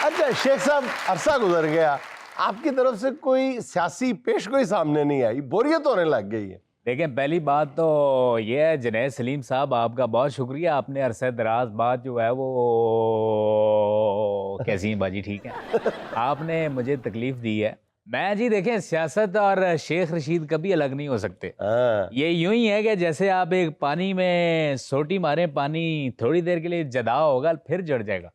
अच्छा शेख साहब, अरसा गुजर गया, आपकी तरफ से कोई सियासी पेश कोई सामने नहीं आई, बोरियत होने लग गई है। देखें, पहली बात तो ये है जुनैद सलीम साहब, आपका बहुत शुक्रिया, आपने अरसे दराज बाद जो है वो कैसी हैं बाजी, ठीक है? आपने मुझे तकलीफ दी है। मैं जी देखें, सियासत और शेख रशीद कभी अलग नहीं हो सकते। ये यूं ही है कि जैसे आप एक पानी में सोटी मारें, पानी थोड़ी देर के लिए जदा होगा फिर जड़ जाएगा।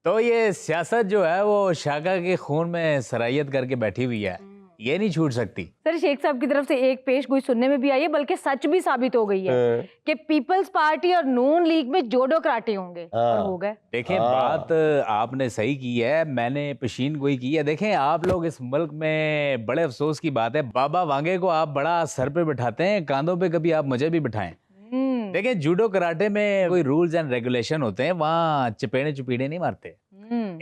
तो ये सियासत जो है वो शाका के खून में सरायत करके बैठी हुई है, ये नहीं छूट सकती। सर, शेख साहब की तरफ से एक पेश गोई सुनने में भी आई है, बल्कि सच भी साबित हो गई है कि पीपल्स पार्टी और नून लीग में जोड़ो कराटे होंगे और हो गए। देखें, बात आपने सही की है, मैंने पेशीन गोई की है। देखें, आप लोग इस मुल्क में बड़े अफसोस की बात है, बाबा वांगे को आप बड़ा सर पे बिठाते हैं, कांधों पे कभी आप मुझे भी बिठाएं। देखें, जूडो कराटे में कोई रूल्स एंड रेगुलेशन होते हैं, वहाँ चपेड़े चुपीड़े नहीं मारते।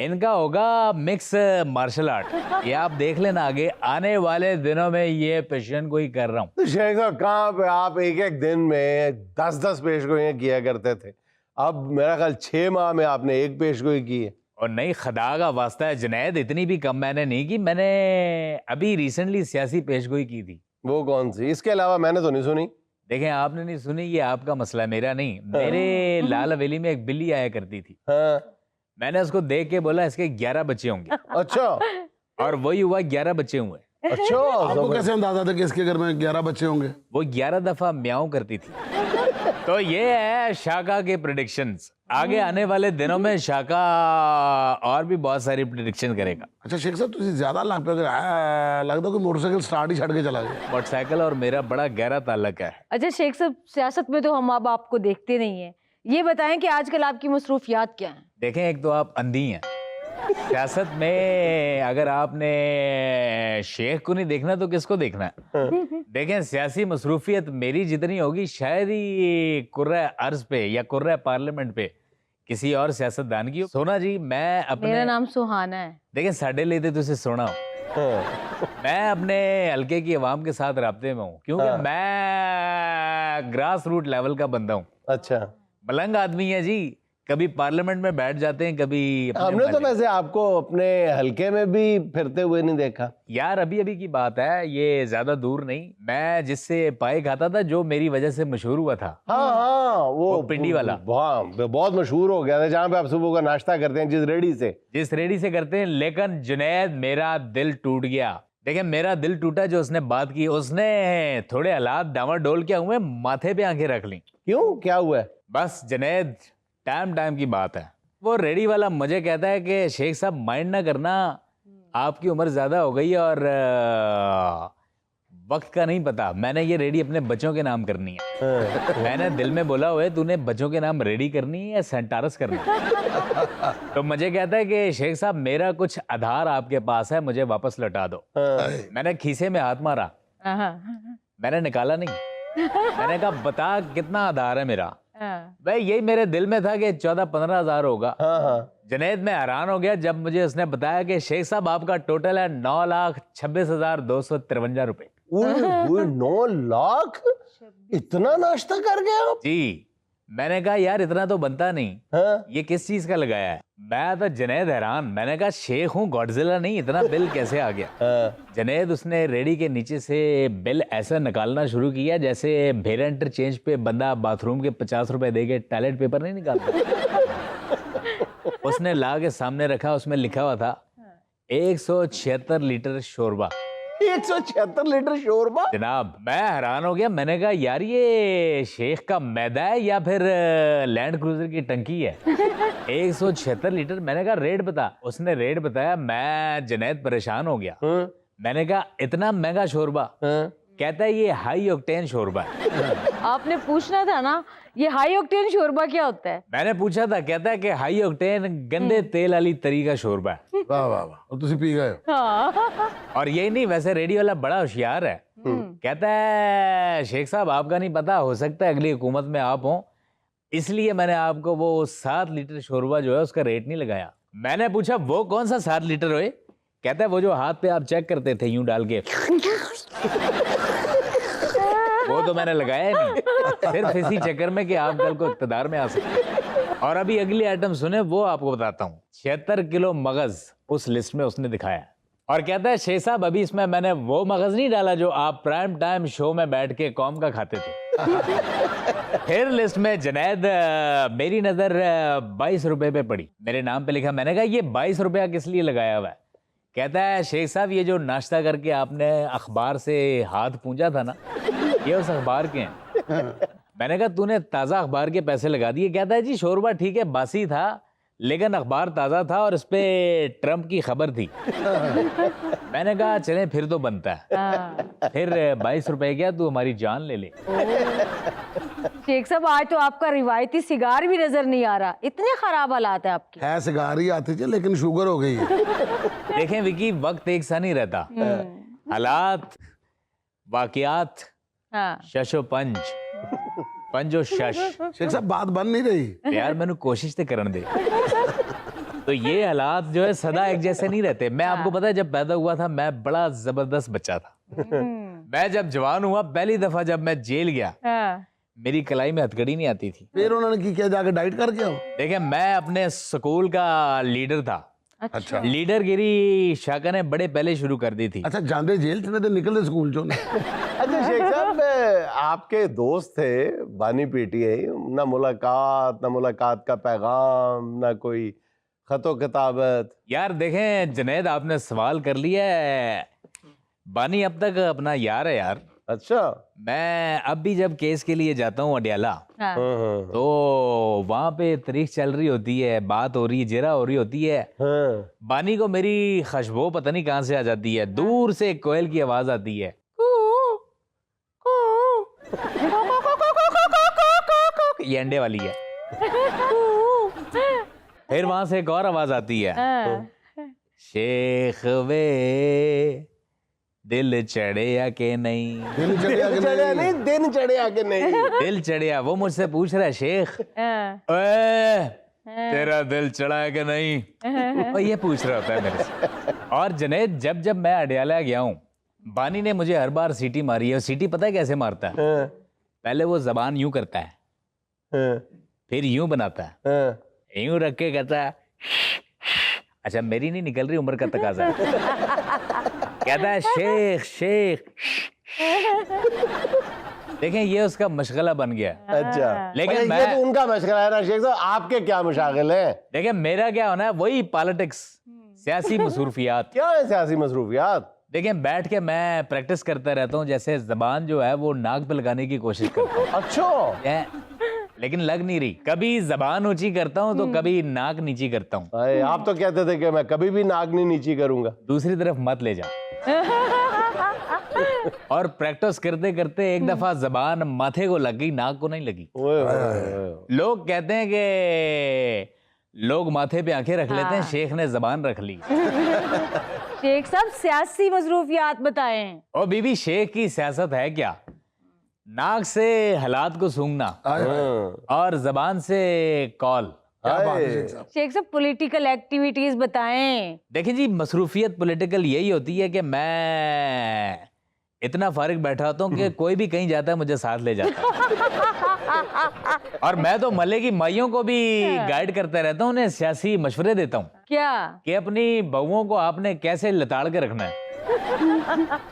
इनका होगा मिक्स मार्शल आर्ट। ये आप देख लेना, आगे आने वाले दिनों में ये पेशन गोई कर रहा हूँ। तो शेख साहब, कहाँ पे आप एक एक दिन में 10-10 पेशगोइयां किया करते थे, अब मेरा ख्याल 6 माह में आपने एक पेशगोई की है। और नहीं, खुदा का वास्ता है जुनैद, इतनी भी कम मैंने नहीं की। मैंने अभी रिसेंटली सियासी पेशगोई की थी। वो कौन सी? इसके अलावा मैंने तो नहीं सुनी। देखें, आपने नहीं सुनी, ये आपका मसला, मेरा नहीं। मेरे लाल हवेली में एक बिल्ली आया करती थी। मैंने उसको देख के बोला इसके 11 बच्चे होंगे। अच्छा। और वही हुआ, 11 बच्चे हुए। अच्छा, आपको कैसे अंदाजा था कि इसके घर में 11 बच्चे होंगे? वो 11 दफा म्याऊं करती थी। तो ये है शाका के प्रेडिक्शंस। आगे आने वाले दिनों में शाका और भी बहुत सारी प्रेडिक्शन करेगा। अच्छा शेख साहब, तुझे ज्यादा लाख पे लगता कोई मोटरसाइकिल स्टार्ट ही छड़ के चला गया। मोटरसाइकिल और मेरा बड़ा गहरा ताल्लुक है। अच्छा शेख साहब, सियासत में तो हम अब आपको देखते नहीं है, ये बताएं कि आजकल आपकी मसरूफियात क्या हैं? देखें, एक तो आप अंधी हैं। सियासत में अगर आपने शेख को नहीं देखना तो किसको देखना है? देखें, सियासी मसरूफियत मेरी जितनी होगी शायद ही कुर्रा अर्ज पे या कुर्रा पार्लियामेंट पे किसी और सियासतदान की हो। सोना जी, मैं अपने, मेरा नाम सुहाना है। देखें साढ़े लेते तो उसे सोना हो। मैं अपने हल्के की आवाम के साथ राब्ते में हूँ, क्योंकि मैं ग्रास रूट लेवल का बंदा हूँ। अच्छा। मलंग आदमी है जी, कभी पार्लियामेंट में बैठ जाते हैं, कभी हमने तो वैसे आपको अपने हलके में भी फिरते हुए नहीं देखा। यार, अभी अभी की बात है, ये ज्यादा दूर नहीं। मैं जिससे पाए खाता था, जो मेरी वजह से मशहूर हुआ था। हाँ, वो पिंडी वाला। बहुत मशहूर हो गया था, जहाँ पे आप सुबह का नाश्ता करते हैं, जिस रेडी से करते हैं। लेकिन जुनैद, मेरा दिल टूट गया। देखिए, मेरा दिल टूटा जो उसने बात की। उसने थोड़े हालात डावाडोल क्या हुए, माथे पे आंखें रख ली। क्यों, क्या हुआ? बस जुनैद, टाइम की बात है। वो रेडी वाला मुझे कहता है कि शेख साहब माइंड ना करना, आपकी उम्र ज्यादा हो गई और वक्त का नहीं पता। मैंने ये रेडी अपने बच्चों के नाम करनी है। मैंने दिल में बोला हुआ है, तूने बच्चों के नाम रेडी करनी है या सेंटारस करनी है? तो मुझे कहता है कि शेख साहब, मेरा कुछ आधार आपके पास है, मुझे वापस लौटा दो। मैंने खीसे में हाथ मारा, मैंने निकाला नहीं। मैंने कहा, बता कितना आधार है मेरा? भाई, यही मेरे दिल में था कि 14-15 हजार होगा। जुनैद, मैं हैरान हो गया जब मुझे उसने बताया कि शेख साहब आपका टोटल है 9,26,253 रुपए। 9 लाख? इतना नाश्ता कर गए आप? जी। मैंने कहा, यार इतना तो बनता नहीं। ये किस चीज का लगाया है? मैं तो जुनैद हैरान, मैंने कहा शेख हूँ, गॉडजिला नहीं, इतना बिल कैसे आ गया? जुनैद, उसने रेडी के नीचे से बिल ऐसा निकालना शुरू किया जैसे भेरा इंटरचेंज पे बंदा बाथरूम के 50 रुपए दे के टॉयलेट पेपर नहीं निकालता। उसने ला के सामने रखा, उसमें लिखा हुआ था 176 लीटर शोरबा। 176 लीटर शोरबा? जनाब, मैं हैरान हो गया। मैंने कहा, यार ये शेख का मैदा है या फिर लैंड क्रूजर की टंकी है? 176 लीटर। मैंने कहा, रेट बता। उसने रेट बताया। मैं जुनैद परेशान हो गया। मैंने कहा, इतना महंगा शोरबा? कहता है, ये हाई ऑक्टेन शोरबा है। आपने पूछना था ना, ये हाई ऑक्टेन शोरबा क्या होता है? मैंने पूछा था। कहता है कि हाई ऑक्टेन गंदे तेल वाली तरी का शोरबा है। वाह वाह वाह, और तुसी पी गए हो? हाँ। और यही नहीं, वैसे रेडी वाला बड़ा होशियार है। कहता है, शेख साहब आपका नहीं पता, हो सकता है अगली हुकूमत में आप हो, इसलिए मैंने आपको वो 7 लीटर शोरबा जो है उसका रेट नहीं लगाया। मैंने पूछा, वो कौन सा 7 लीटर होए? कहता है, वो जो हाथ पे आप चेक करते थे यूं डाल के। वो तो मैंने लगाया ही नहीं, सिर्फ इसी चक्कर में कि आप कल को इक़्तिदार में आ सकते। और अभी अगली आइटम सुने, वो आपको बताता हूँ। 76 किलो मगज उस लिस्ट में उसने दिखाया और कहता है शेख साहब अभी इसमें मैंने वो मगज नहीं डाला जो आप प्राइम टाइम शो में बैठ के कौम का खाते थे। फिर लिस्ट में जुनैद, मेरी नजर 22 रुपए पे पड़ी, मेरे नाम पे लिखा। मैंने कहा ये 22 रुपया किस लिए लगाया हुआ है? कहता है शेख साहब ये जो नाश्ता करके आपने अखबार से हाथ पूंजा था ना, ये उस अखबार के हैं। मैंने कहा तूने ताज़ा अखबार के पैसे लगा दिए। कहता है जी शोरबा ठीक है बासी था, लेकिन अखबार ताज़ा था और इस पे ट्रंप की खबर थी। मैंने कहा चलें फिर तो बनता है। फिर 22 रुपए क्या, तू हमारी जान ले ले। शेख साहब आज तो आपका रिवायती सिगार भी नजर नहीं आ रहा, इतने खराब हालात है आपके। है सिगार ही आती थी लेकिन शुगर हो गई है। देखें विकी, वक्त एक सा नहीं रहता, हालात, वाकयात, शशो पंज, पंजो शश। शेख साहब बात बन नहीं रही यार मैंने कोशिश तो करने दे। तो ये हालात जो है सदा एक जैसे नहीं रहते। मैं आपको पता है जब पैदा हुआ था मैं बड़ा जबरदस्त बच्चा था। मैं जब जवान हुआ पहली दफा जब मैं जेल गया, मेरी कलाई में हथकड़ी नहीं आती थी। फिर उन्होंने की क्या, जाके डाइट करके आओ? देखिए मैं अपने स्कूल का लीडर था। अच्छा। लीडरगिरी शाका ने बड़े पहले शुरू कर दी थी। अच्छा, जाते जेल थे निकलते स्कूल चो। अच्छा शेख साहब, आपके दोस्त थे बानी पीटीआई, ना मुलाकात का पैगाम, ना कोई खतो किताबत। यार देखें जुनैद, आपने सवाल कर लिया है, बानी अब तक अपना यार है यार। अच्छा। मैं अब भी जब केस के लिए जाता हूँ अडियाला, तो वहाँ पे तारीख चल रही होती है, बात हो रही है, जिरा हो रही होती है। बानी को मेरी खुशबू पता नहीं कहाँ से आ जाती है। दूर से एक कोयल की आवाज आती है, ये अंडे वाली है। फिर वहां से एक और आवाज आती है, शेख वे दिल चढ़िया के नहीं। दिल चढ़िया के नहीं, दिन चढ़िया के नहीं। दिल चढ़िया। वो मुझसे पूछ रहा है शेख ओए तेरा दिल चढ़ा है कि नहीं, और ये पूछ रहा होता है मेरे से। और जुनैद जब जब मैं अडियाला गया हूँ, बानी ने मुझे हर बार सीटी मारी है। और सीटी पता है कैसे मारता है? पहले वो जबान यूं करता है, फिर यूं बनाता है, यूं रख के कहता है अच्छा मेरी नहीं निकल रही, उम्र का तकाजा है। कहता है शेख शेख। देखें ये उसका मशगला बन गया। अच्छा, लेकिन मैं ये तो उनका मशगला है ना शेख साहब, आपके क्या मशागिल है? देखिए मेरा क्या होना है, वही पॉलिटिक्स, सियासी मसरूफियात। क्या है सियासी मसरूफियात? देखिए बैठ के मैं प्रैक्टिस करता रहता हूँ, जैसे जबान जो है वो नाक पे लगाने की कोशिश करता हूँ। अच्छा। लेकिन लग नहीं रही। कभी जबान ऊंची करता हूँ तो कभी नाक नीची करता हूँ। आप तो कहते थे कि मैं कभी भी नाक नहीं नीची करूंगा। दूसरी तरफ मत ले जा। और प्रैक्टिस करते करते एक दफा जबान माथे को लग गई, नाक को नहीं लगी। लोग कहते हैं कि लोग माथे पे आंखें रख लेते हैं, शेख ने जबान रख ली। शेख साहब सियासी मसरूफियात बताएं। और बीबी शेख की सियासत है क्या? नाक से हालात को सूंघना और जबान से कॉल। शेख साहब पॉलिटिकल एक्टिविटीज बताएं। देखिए जी मसरूफियत पॉलिटिकल यही होती है कि मैं इतना फारिग बैठा होता हूँ कि कोई भी कहीं जाता है मुझे साथ ले जाता है। और मैं तो मल्ले की माइयों को भी गाइड करता रहता हूँ, उन्हें सियासी मशवरे देता हूँ क्या कि अपनी बहुओं को आपने कैसे लताड़ के रखना है।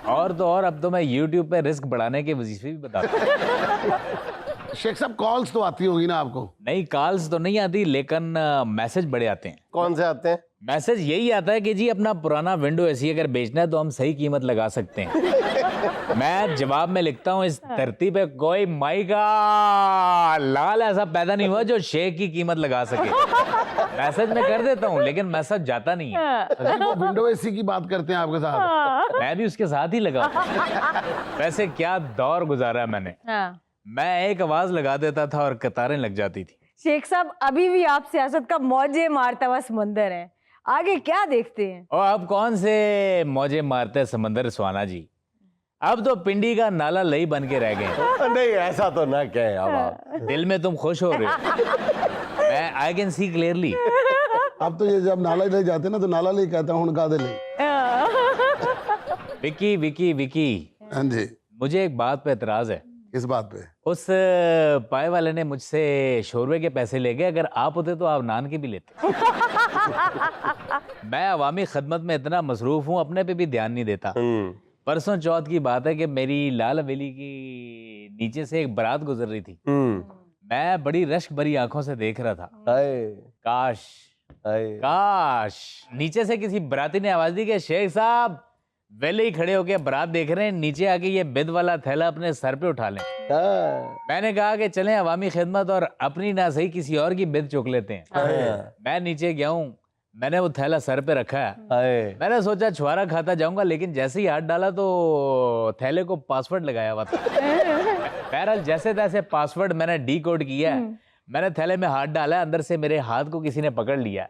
और तो और अब तो मैं YouTube पे रिस्क बढ़ाने के वजीफे भी बताता हूँ। शेख साहब कॉल्स तो आती होगी ना आपको? नहीं कॉल्स तो नहीं आती, लेकिन मैसेज बड़े आते हैं। कौन से आते हैं? मैसेज यही आता है कि जी अपना पुराना विंडो एसी अगर बेचना है तो हम सही कीमत लगा सकते हैं। मैं जवाब में लिखता हूँ इस धरती पे कोई माई का लाल ऐसा पैदा नहीं हुआ जो शेख की कीमत लगा सके। मैसेज में कर देता हूँ लेकिन मैसेज जाता नहीं है। वो विंडो एसी की बात करते हैं आपके साथ? मैं भी उसके साथ ही लगा। वैसे क्या दौर गुजारा मैंने। मैं एक आवाज लगा देता था और कतारें लग जाती थी। शेख साहब अभी भी आप सियासत का मौजे मारता हुआ समंदर है, आगे क्या देखते हैं? और अब कौन से मौजे मारते समंदर सुहाना जी, अब तो पिंडी का नाला लई बन के रह गए। नहीं ऐसा तो ना कहे अब आप। दिल में तुम खुश हो रहे हो, मैं आई कैन सी क्लियरली। अब तो ये जब नाला ले जाते ना तो नाला ले कहता हूँ उनका दिल। विकी विकी विकी, हाँ जी। मुझे एक बात पे एतराज है। किस बात पे? उस पाए वाले ने मुझसे शोरबे के पैसे ले गए, अगर आप होते तो आप नान के भी लेते। मैं अवामी खदमत में इतना मसरूफ हूँ, अपने पे भी ध्यान नहीं देता। परसों चौथ की बात है कि मेरी लाल हवेली की नीचे से एक बारात गुजर रही थी। मैं बड़ी रश्क भरी आंखों से देख रहा था, काश काश नीचे से किसी बराती ने आवाज दी कि शेख साहब वेले ही खड़े होके बारात देख रहे हैं, नीचे आके ये बिद वाला थैला अपने सर पे उठा लें। मैंने कहा कि चलें अवामी खिदमत और अपनी ना सही किसी और की बिद चुक लेते हैं। मैं नीचे गया हूँ, मैंने वो थैला सर पे रखा है। मैंने सोचा छुआरा खाता जाऊंगा, लेकिन जैसे ही हाथ डाला तो थैले को पासवर्ड लगाया हुआ था। बहरहाल जैसे तैसे पासवर्ड मैंने डी कोड किया, मैंने थैले में हाथ डाला, अंदर से मेरे हाथ को किसी ने पकड़ लिया।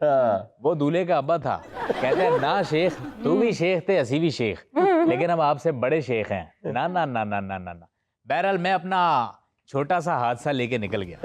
वो दूल्हे का अब्बा था। कहते हैं ना शेख, तू भी शेख थे, असी भी शेख, लेकिन हम आपसे बड़े शेख हैं। ना ना ना ना ना ना ना। बहरहाल मैं अपना छोटा सा हादसा लेके निकल गया।